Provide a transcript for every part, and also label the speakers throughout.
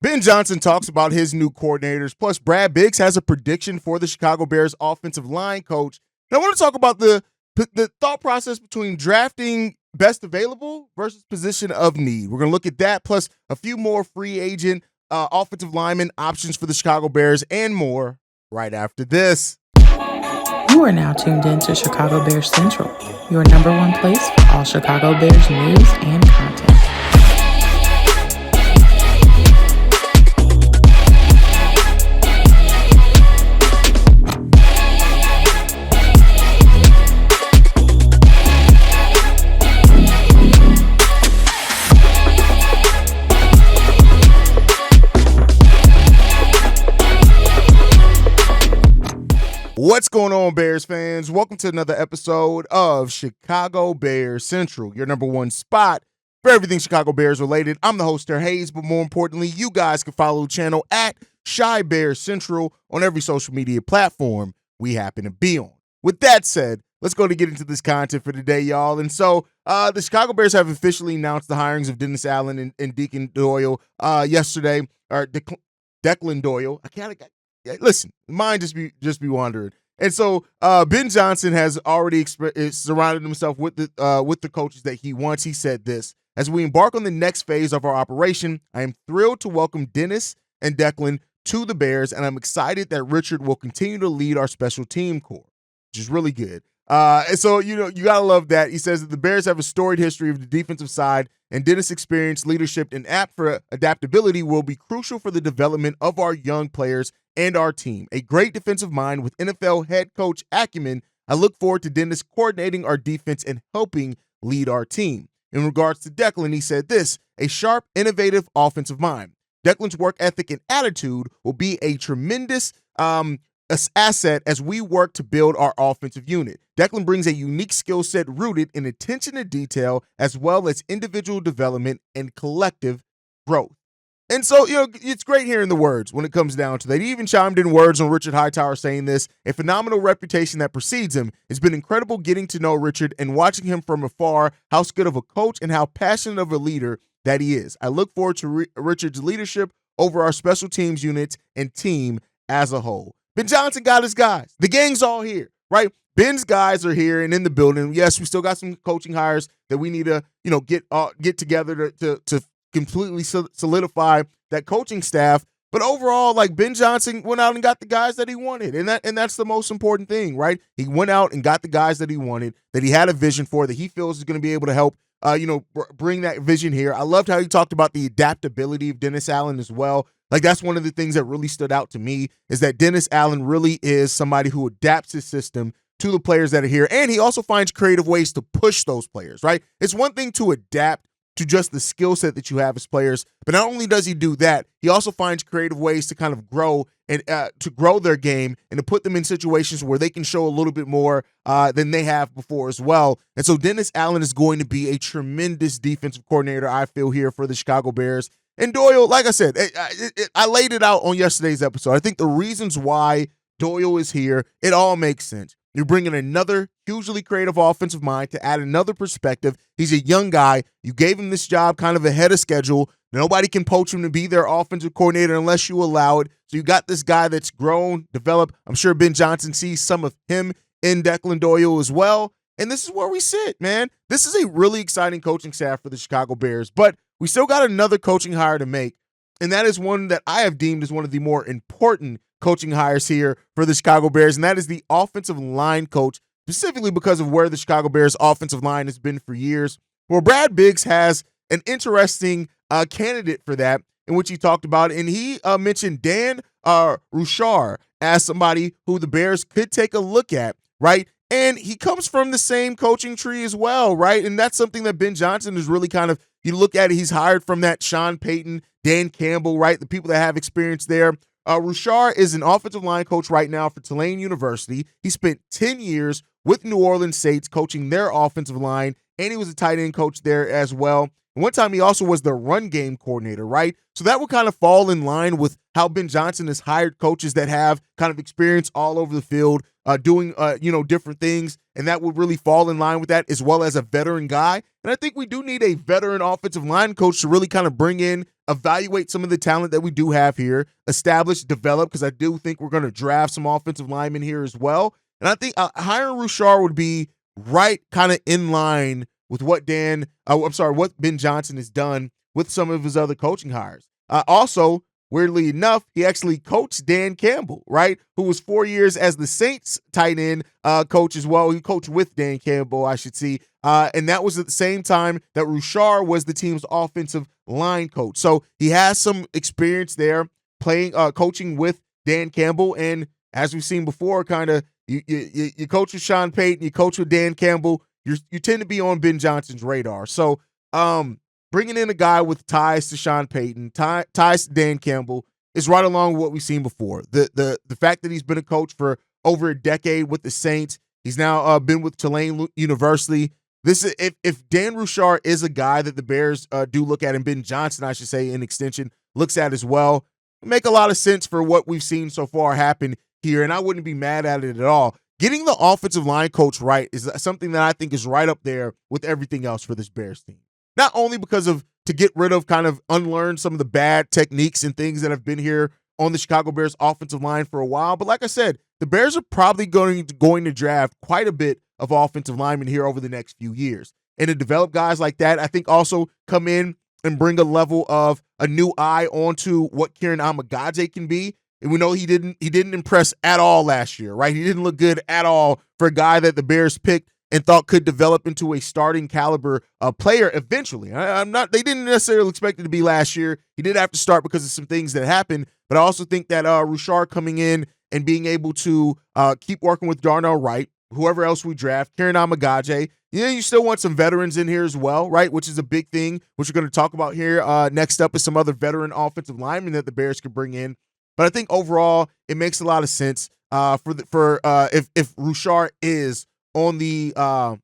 Speaker 1: Ben Johnson talks about his new coordinators. Plus, Brad Biggs has a prediction for the Chicago Bears offensive line coach. And I want to talk about the thought process between drafting best available versus position of need. We're going to look at that, plus a few more free agent offensive lineman options for the Chicago Bears and more right after this.
Speaker 2: You are now tuned in to Chicago Bears Central, your number one place for all Chicago Bears news and content.
Speaker 1: What's going on, Bears fans? Welcome to another episode of Chicago Bears Central, your number one spot for everything Chicago Bears related. I'm the host, Terry Hayes, but more importantly, you guys can follow the channel at Chi Bears Central on every social media platform we happen to be on. With that said, let's go to get into this content for today, y'all. And so the Chicago Bears have officially announced the hirings of Dennis Allen and Declan Doyle yesterday, or Declan Doyle. Listen, mind just be wandering. And so Ben Johnson has already surrounded himself with the coaches that he wants. He said this: as we embark on the next phase of our operation, I am thrilled to welcome Dennis and Declan to the Bears, and I'm excited that Richard will continue to lead our special team corps, which is really good. And so, you got to love that. He says that the Bears have a storied history of the defensive side, and Dennis' experience, leadership, and for adaptability will be crucial for the development of our young players and our team. A great defensive mind with NFL head coach acumen. I look forward to Dennis coordinating our defense and helping lead our team. In regards to Declan, he said this: a sharp, innovative offensive mind. Declan's work ethic and attitude will be a tremendous asset as we work to build our offensive unit. Declan brings a unique skill set rooted in attention to detail as well as individual development and collective growth. And so, it's great hearing the words when it comes down to that. He even chimed in words on Richard Hightower saying this: a phenomenal reputation that precedes him. It's been incredible getting to know Richard and watching him from afar, how good of a coach and how passionate of a leader that he is. I look forward to Richard's leadership over our special teams units and team as a whole. Ben Johnson got his guys. The gang's all here, right? Ben's guys are here and in the building. Yes, we still got some coaching hires that we need to, get together to completely solidify that coaching staff. But overall, Ben Johnson went out and got the guys that he wanted. And that's the most important thing, right? He went out and got the guys that he wanted, that he had a vision for, that he feels is going to be able to help bring that vision here. I loved how he talked about the adaptability of Dennis Allen as well. That's one of the things that really stood out to me, is that Dennis Allen really is somebody who adapts his system to the players that are here. And he also finds creative ways to push those players, right? It's one thing to adapt to just the skill set that you have as players, but not only does he do that, he also finds creative ways to kind of grow and to grow their game and to put them in situations where they can show a little bit more than they have before as well. And so Dennis Allen is going to be a tremendous defensive coordinator, I feel, here for the Chicago Bears. And Doyle, like I said, I laid it out on yesterday's episode. I think the reasons why Doyle is here, it all makes sense. You're bringing another hugely creative offensive mind to add another perspective. He's a young guy. You gave him this job kind of ahead of schedule. Nobody can poach him to be their offensive coordinator unless you allow it. So you got this guy that's grown, developed. I'm sure Ben Johnson sees some of him in Declan Doyle as well. And this is where we sit, man. This is a really exciting coaching staff for the Chicago Bears. But we still got another coaching hire to make, and that is one that I have deemed as one of the more important coaching hires here for the Chicago Bears, and that is the offensive line coach, specifically because of where the Chicago Bears offensive line has been for years. Well, Brad Biggs has an interesting candidate for that, in which he talked about, and he mentioned Dan Roushar as somebody who the Bears could take a look at, right? And he comes from the same coaching tree as well, right? And that's something that Ben Johnson is really kind of, you look at it, he's hired from that Sean Payton, Dan Campbell, right? The people that have experience there. Roushar is an offensive line coach right now for Tulane University. He spent 10 years with New Orleans Saints coaching their offensive line, and he was a tight end coach there as well. And one time he also was the run game coordinator, right? So that would kind of fall in line with how Ben Johnson has hired coaches that have kind of experience all over the field, doing different things, and that would really fall in line with that, as well as a veteran guy. And I think we do need a veteran offensive line coach to really kind of bring in, evaluate some of the talent that we do have here, establish, develop, because I do think we're going to draft some offensive linemen here as well. And I think hiring Roushar would be right kind of in line with what what Ben Johnson has done with some of his other coaching hires. Also, weirdly enough, he actually coached Dan Campbell, right, who was 4 years as the Saints tight end coach as well. He coached with Dan Campbell, I should see. And that was at the same time that Roushar was the team's offensive line coach. So he has some experience there playing, coaching with Dan Campbell. And as we've seen before, kind of you coach with Sean Payton, you coach with Dan Campbell, you tend to be on Ben Johnson's radar. So bringing in a guy with ties to Sean Payton, ties to Dan Campbell is right along with what we've seen before. The fact that he's been a coach for over a decade with the Saints, he's now been with Tulane University. This is if Dan Roushar is a guy that the Bears do look at, and Ben Johnson, I should say, in extension, looks at as well, make a lot of sense for what we've seen so far happen here, and I wouldn't be mad at it at all. Getting the offensive line coach right is something that I think is right up there with everything else for this Bears team. Not only because of to get rid of, kind of unlearn some of the bad techniques and things that have been here on the Chicago Bears offensive line for a while, but like I said, the Bears are probably going to draft quite a bit of offensive linemen here over the next few years. And to develop guys like that, I think also come in and bring a level of a new eye onto what Kieran Amagaje can be. And we know he didn't impress at all last year, right? He didn't look good at all for a guy that the Bears picked and thought could develop into a starting caliber player eventually. They didn't necessarily expect it to be last year. He did have to start because of some things that happened, but I also think that Roushar coming in and being able to keep working with Darnell Wright, whoever else we draft, Kieran Amagaje, you still want some veterans in here as well, right? Which is a big thing, which we're going to talk about here. Next up is some other veteran offensive linemen that the Bears could bring in. But I think overall, it makes a lot of sense if Roushar is on the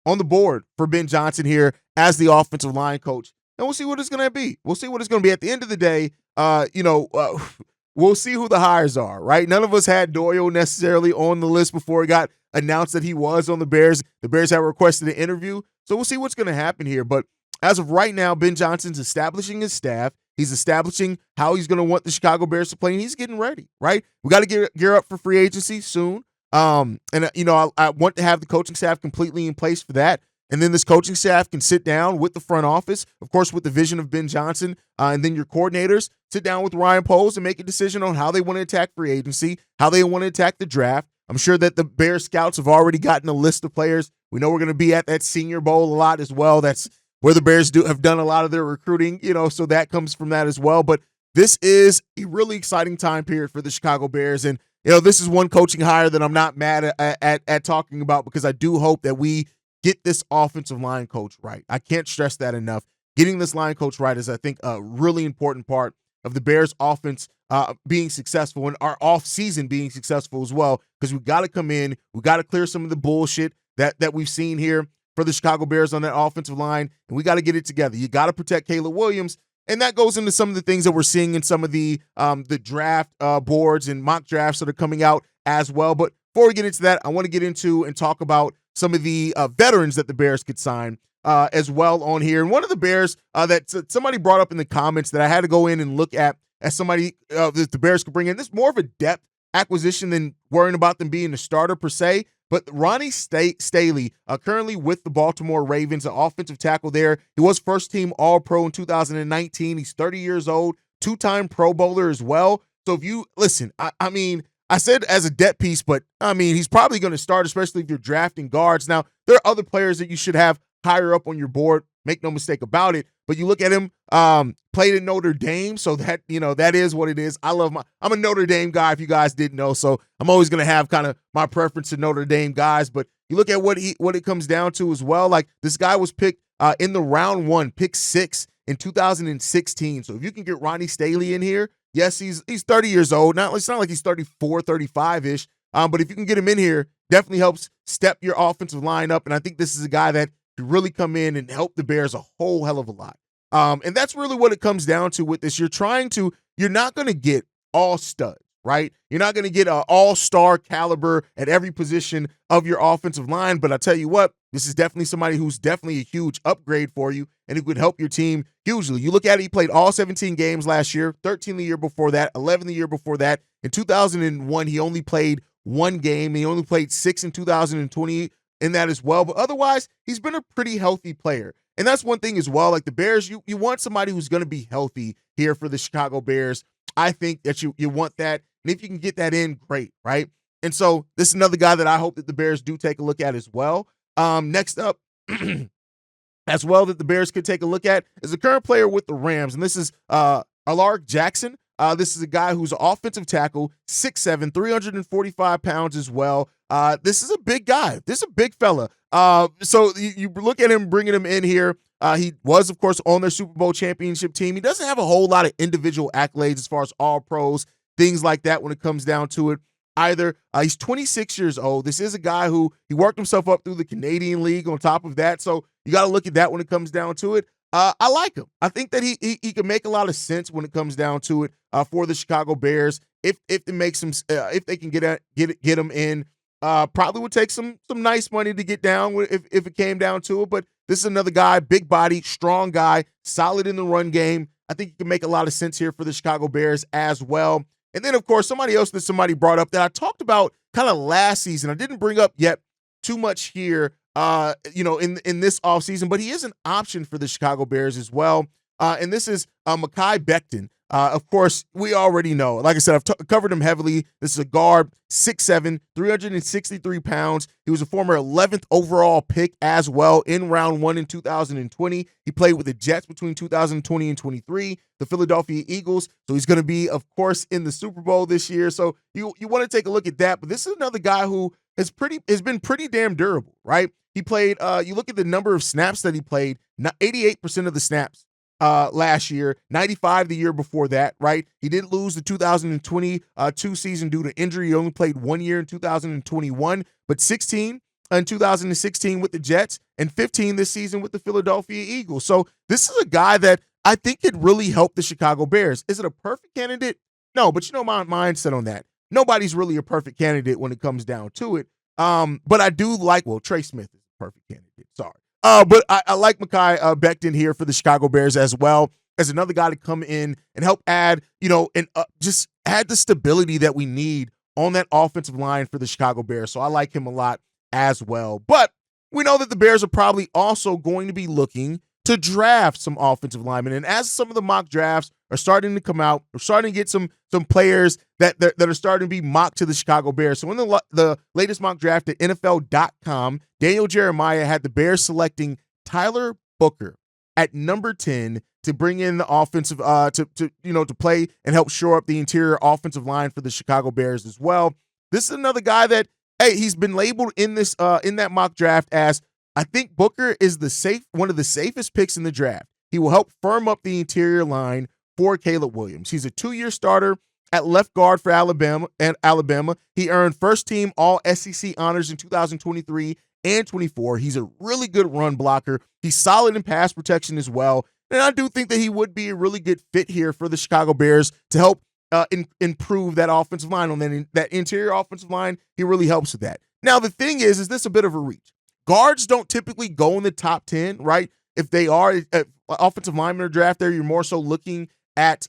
Speaker 1: board for Ben Johnson here as the offensive line coach, and we'll see what it's going to be. We'll see what it's going to be at the end of the day. We'll see who the hires are, right? None of us had Doyle necessarily on the list before it got announced that he was on the Bears. The Bears have requested an interview, so we'll see what's going to happen here. But as of right now, Ben Johnson's establishing his staff. He's establishing how he's going to want the Chicago Bears to play, and he's getting ready, right? We got to gear up for free agency soon. I want to have the coaching staff completely in place for that. And then this coaching staff can sit down with the front office, of course, with the vision of Ben Johnson, and then your coordinators sit down with Ryan Poles and make a decision on how they want to attack free agency, how they want to attack the draft. I'm sure that the Bears scouts have already gotten a list of players. We know we're going to be at that Senior Bowl a lot as well. That's where the Bears have done a lot of their recruiting, so that comes from that as well. But this is a really exciting time period for the Chicago Bears. And, this is one coaching hire that I'm not mad at talking about, because I do hope that we get this offensive line coach right. I can't stress that enough. Getting this line coach right is, I think, a really important part of the Bears offense being successful, and our offseason being successful as well, because we got to come in, we got to clear some of the bullshit that we've seen here for the Chicago Bears on that offensive line, and we got to get it together. You got to protect Caleb Williams, and that goes into some of the things that we're seeing in some of the draft boards and mock drafts that are coming out as well. But before we get into that, I want to get into and talk about some of the veterans that the Bears could sign as well on here. And one of the Bears that somebody brought up in the comments that I had to go in and look at as somebody that the Bears could bring in, this is more of a depth acquisition than worrying about them being a starter per se. But Ronnie Stanley, currently with the Baltimore Ravens, an offensive tackle there. He was first-team All-Pro in 2019. He's 30 years old, two-time Pro Bowler as well. So if you – listen, I mean, I said as a depth piece, but, I mean, he's probably going to start, especially if you're drafting guards. Now, there are other players that you should have higher up on your board. Make no mistake about it. But you look at him, played in Notre Dame, so that, that is what it is. I'm a Notre Dame guy, if you guys didn't know, so I'm always going to have kind of my preference to Notre Dame guys. But you look at what it comes down to as well. Like, this guy was picked in the round 1, pick 6 in 2016. So if you can get Ronnie Stanley in here, yes, he's 30 years old. It's not like he's 34, 35-ish. But if you can get him in here, definitely helps step your offensive line up. And I think this is a guy that to really come in and help the Bears a whole hell of a lot. And that's really what it comes down to with this. You're not going to get all studs, right? You're not going to get an all-star caliber at every position of your offensive line. But I tell you what, this is definitely somebody who's definitely a huge upgrade for you and who could help your team hugely. You look at it, he played all 17 games last year, 13 the year before that, 11 the year before that. In 2001, he only played one game. He only played 6 in 2020 in that as well. But otherwise, he's been a pretty healthy player. And that's one thing as well. Like the Bears, you want somebody who's going to be healthy here for the Chicago Bears. I think that you want that. And if you can get that in, great, right? And so this is another guy that I hope that the Bears do take a look at as well. Next up, as well, that the Bears could take a look at is a current player with the Rams. And this is Alaric Jackson. This is a guy who's an offensive tackle, 6'7", 345 pounds as well. This is a big guy. This is a big fella. So you look at him, bringing him in here. He was, of course, on their Super Bowl championship team. He doesn't have a whole lot of individual accolades as far as all pros, things like that when it comes down to it either. He's 26 years old. This is a guy who he worked himself up through the Canadian League on top of that. So you got to look at that when it comes down to it. I like him. I think that he can make a lot of sense when it comes down to it for the Chicago Bears. If it makes him, if they can get him in, probably would take some nice money to get down if it came down to it. But this is another guy, big body, strong guy, solid in the run game. I think he can make a lot of sense here for the Chicago Bears as well. And then, of course, somebody else that somebody brought up that I talked about kind of last season. I didn't bring up yet too much here, in this offseason, but he is an option for the Chicago Bears as well. And this is Mekhi Becton. Of course, we already know. Like I said, I've covered him heavily. This is a guard, 6'7", 363 pounds. He was a former 11th overall pick as well in round 1 in 2020. He played with the Jets between 2020 and 23, the Philadelphia Eagles. So he's going to be, of course, in the Super Bowl this year. So you want to take a look at that. But this is another guy who has been pretty damn durable, right? He played, you look at the number of snaps that he played, 88% of the snaps last year, 95 the year before that, right? He did lose the 2022 season due to injury. He only played 1 year in 2021, but 16 in 2016 with the Jets and 15 this season with the Philadelphia Eagles. So this is a guy that I think could really help the Chicago Bears. Is it a perfect candidate? No, but you know my mindset on that. Nobody's really a perfect candidate when it comes down to it. But I do like, Trey Smith is a perfect candidate. Sorry. But I like Mekhi Becton here for the Chicago Bears as well as another guy to come in and help add, and just add the stability that we need on that offensive line for the Chicago Bears. So I like him a lot as well. But we know that the Bears are probably also going to be looking to draft some offensive linemen. And as some of the mock drafts are starting to come out, we're starting to get some players that are starting to be mocked to the Chicago Bears. So in the latest mock draft at NFL.com, Daniel Jeremiah had the Bears selecting Tyler Booker at number 10 to bring in the offensive to play and help shore up the interior offensive line for the Chicago Bears as well. This is another guy that, he's been labeled in this in that mock draft as, I think Booker is one of the safest picks in the draft. He will help firm up the interior line for Caleb Williams. He's a 2-year starter at left guard for Alabama. He earned first-team All-SEC honors in 2023 and 24. He's a really good run blocker. He's solid in pass protection as well. And I do think that he would be a really good fit here for the Chicago Bears to help improve that offensive line. On that interior offensive line, he really helps with that. Now, the thing is this a bit of a reach? Guards don't typically go in the top 10, right? If they are offensive linemen are draft there, you're more so looking at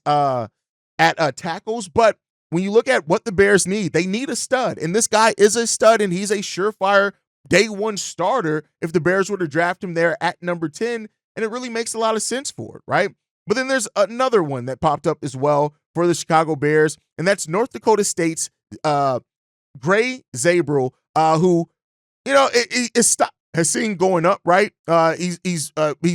Speaker 1: tackles. But when you look at what the Bears need, they need a stud. And this guy is a stud, and he's a surefire day one starter if the Bears were to draft him there at number 10. And it really makes a lot of sense for it, right? But then there's another one that popped up as well for the Chicago Bears, and that's North Dakota State's Gray Zabel, who has seen going up, right? He's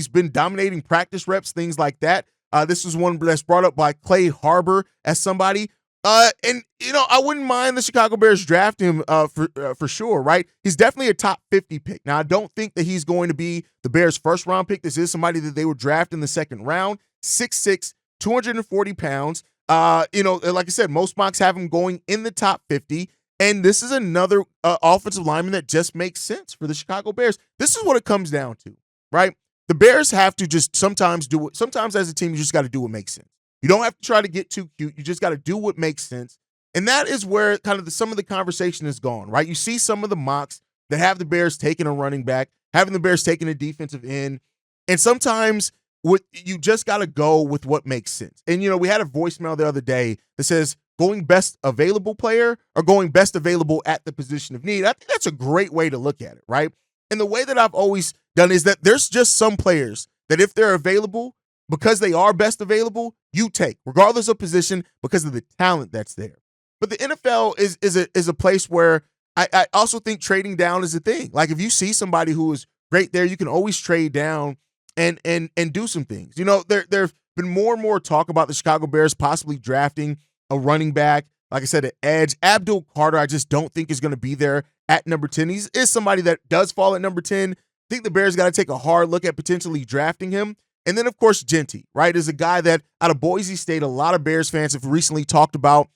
Speaker 1: been dominating practice reps, things like that. This is one that's brought up by Clay Harbor as somebody. And I wouldn't mind the Chicago Bears draft him for sure, right? He's definitely a top 50 pick. Now, I don't think that he's going to be the Bears' first round pick. This is somebody that they would draft in the second round. 6'6", 240 pounds. Like I said, most mocks have him going in the top 50. And this is another offensive lineman that just makes sense for the Chicago Bears. This is what it comes down to, right? The Bears have to just sometimes do it. Sometimes as a team, you just got to do what makes sense. You don't have to try to get too cute. You just got to do what makes sense. And that is where kind of some of the conversation is gone, right? You see some of the mocks that have the Bears taking a running back, having the Bears taking a defensive end. And sometimes you just got to go with what makes sense. And, we had a voicemail the other day that says going best available player or going best available at the position of need. I think that's a great way to look at it, right? And the way that I've always done is that there's just some players that if they're available, because they are best available, you take, regardless of position, because of the talent that's there. But the NFL is a place where I also think trading down is a thing. Like if you see somebody who is great there, you can always trade down and do some things. There've been more and more talk about the Chicago Bears possibly drafting a running back, like I said, an edge. Abdul Carter, I just don't think is going to be there at number 10. He is somebody that does fall at number 10. I think the Bears got to take a hard look at potentially drafting him. And then, of course, Genty, right, is a guy that out of Boise State, a lot of Bears fans have recently talked about,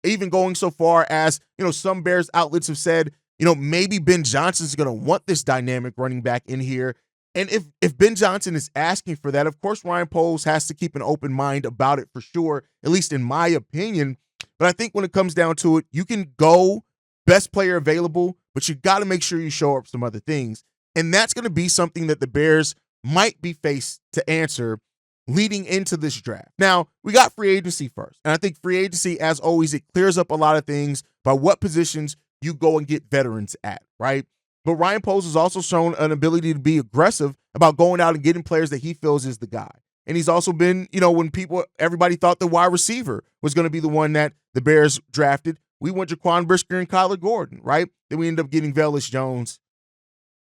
Speaker 1: even going so far as, some Bears outlets have said, maybe Ben Johnson's going to want this dynamic running back in here. And if Ben Johnson is asking for that, of course, Ryan Poles has to keep an open mind about it for sure, at least in my opinion. But I think when it comes down to it, you can go best player available, but you got to make sure you show up some other things. And that's going to be something that the Bears might be faced to answer leading into this draft. Now, we got free agency first. And I think free agency, as always, it clears up a lot of things by what positions you go and get veterans at, right? But Ryan Poles has also shown an ability to be aggressive about going out and getting players that he feels is the guy. And he's also been, when everybody thought the wide receiver was going to be the one that the Bears drafted, we went Jaquan Brisker and Kyler Gordon, right? Then we ended up getting Velus Jones.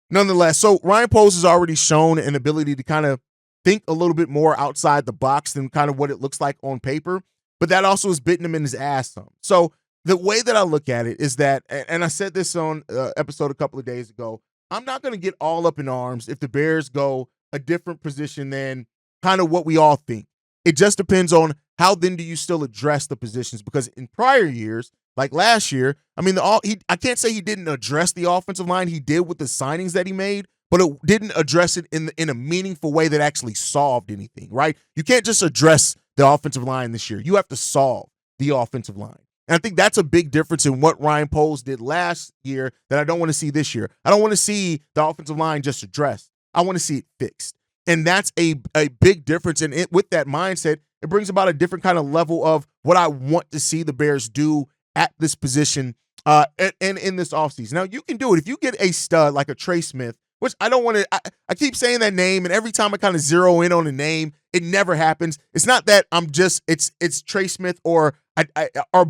Speaker 1: Nonetheless, so Ryan Poles has already shown an ability to kind of think a little bit more outside the box than kind of what it looks like on paper, but that also is bitten him in his ass some. So the way that I look at it is that, and I said this on episode a couple of days ago, I'm not going to get all up in arms if the Bears go a different position than kind of what we all think. It just depends on how then do you still address the positions, because in prior years, like last year, I mean, I can't say he didn't address the offensive line. He did with the signings that he made, but it didn't address it in a meaningful way that actually solved anything, right? You can't just address the offensive line this year. You have to solve the offensive line. And I think that's a big difference in what Ryan Poles did last year that I don't want to see this year. I don't want to see the offensive line just addressed. I want to see it fixed. And that's a big difference. And with that mindset, it brings about a different kind of level of what I want to see the Bears do at this position and in this offseason. Now, you can do it. If you get a stud like a Trey Smith, which I don't want to – I keep saying that name, and every time I kind of zero in on a name, it never happens. It's not that I'm just – it's Trey Smith or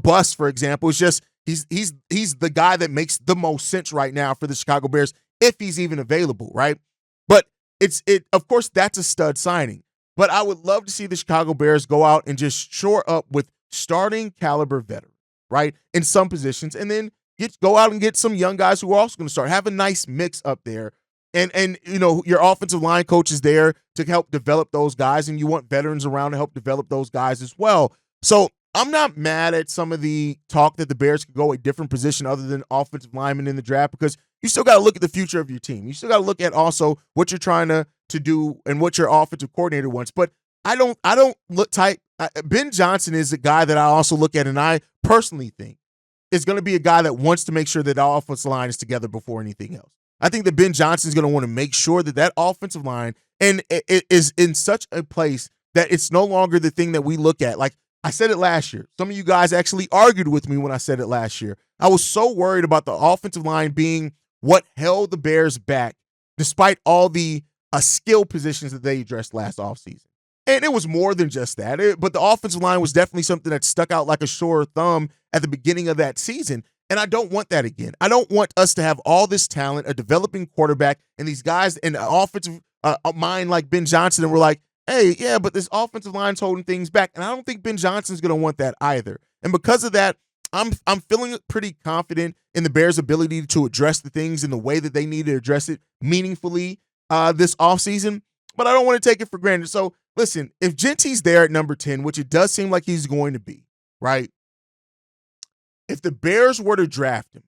Speaker 1: bust, for example. It's just he's the guy that makes the most sense right now for the Chicago Bears if he's even available, right? But of course, that's a stud signing. But I would love to see the Chicago Bears go out and just shore up with starting caliber veterans, right, in some positions, and then go out and get some young guys who are also going to start. Have a nice mix up there. And your offensive line coach is there to help develop those guys, and you want veterans around to help develop those guys as well. So I'm not mad at some of the talk that the Bears could go a different position other than offensive lineman in the draft, because you still got to look at the future of your team. You still got to look at also what you're trying to do and what your offensive coordinator wants. But I don't look tight. Ben Johnson is a guy that I also look at, and I personally think is going to be a guy that wants to make sure that our offensive line is together before anything else. I think that Ben Johnson is going to want to make sure that offensive line and it is in such a place that it's no longer the thing that we look at. Like I said it last year. Some of you guys actually argued with me when I said it last year. I was so worried about the offensive line being what held the Bears back despite all the skill positions that they addressed last offseason. And it was more than just that. But the offensive line was definitely something that stuck out like a sore thumb at the beginning of that season. And I don't want that again. I don't want us to have all this talent, a developing quarterback, and these guys in an offensive mind like Ben Johnson, and we're like, hey, yeah, but this offensive line's holding things back. And I don't think Ben Johnson's going to want that either. And because of that, I'm feeling pretty confident in the Bears' ability to address the things in the way that they need to address it meaningfully this offseason. But I don't want to take it for granted. So, listen, if Genty's there at number 10, which it does seem like he's going to be, right? if the Bears were to draft him,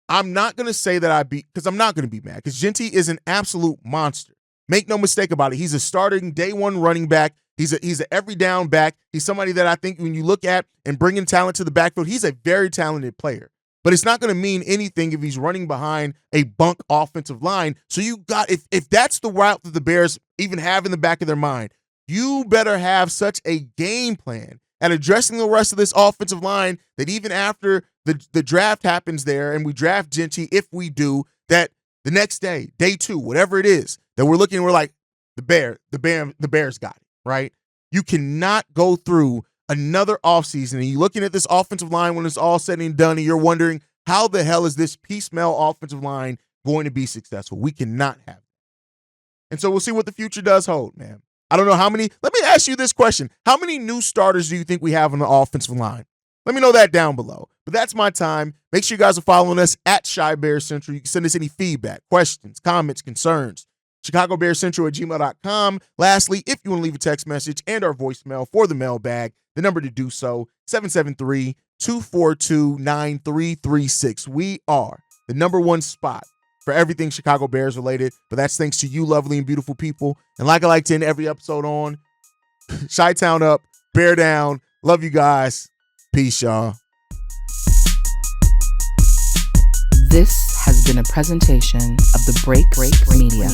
Speaker 1: I'm not going to say that because I'm not going to be mad, because Genty is an absolute monster. Make no mistake about it. He's a starting day one running back. He's an every down back. He's somebody that I think when you look at and bringing talent to the backfield, he's a very talented player. But it's not going to mean anything if he's running behind a bunk offensive line. So you got, if that's the route that the Bears even have in the back of their mind, you better have such a game plan at addressing the rest of this offensive line that even after the draft happens there and we draft Genty, if we do, that the next day, day 2, whatever it is, that we're looking, we're like, the Bears got it, right? You cannot go through another offseason and you're looking at this offensive line when it's all said and done and you're wondering, how the hell is this piecemeal offensive line going to be successful? We cannot have it. And so we'll see what the future does hold, man. I don't know how many. Let me ask you this question. How many new starters do you think we have on the offensive line? Let me know that down below. But that's my time. Make sure you guys are following us at Chi Bears Central. You can send us any feedback, questions, comments, concerns. ChicagoBearsCentral@gmail.com. Lastly, if you want to leave a text message and our voicemail for the mailbag, the number to do so, 773-242-9336. We are the number one spot for everything Chicago Bears related, but that's thanks to you lovely and beautiful people. And like I like to end every episode on, Chi-Town up, Bear down. Love you guys. Peace, y'all.
Speaker 2: This has been a presentation of the Break Media.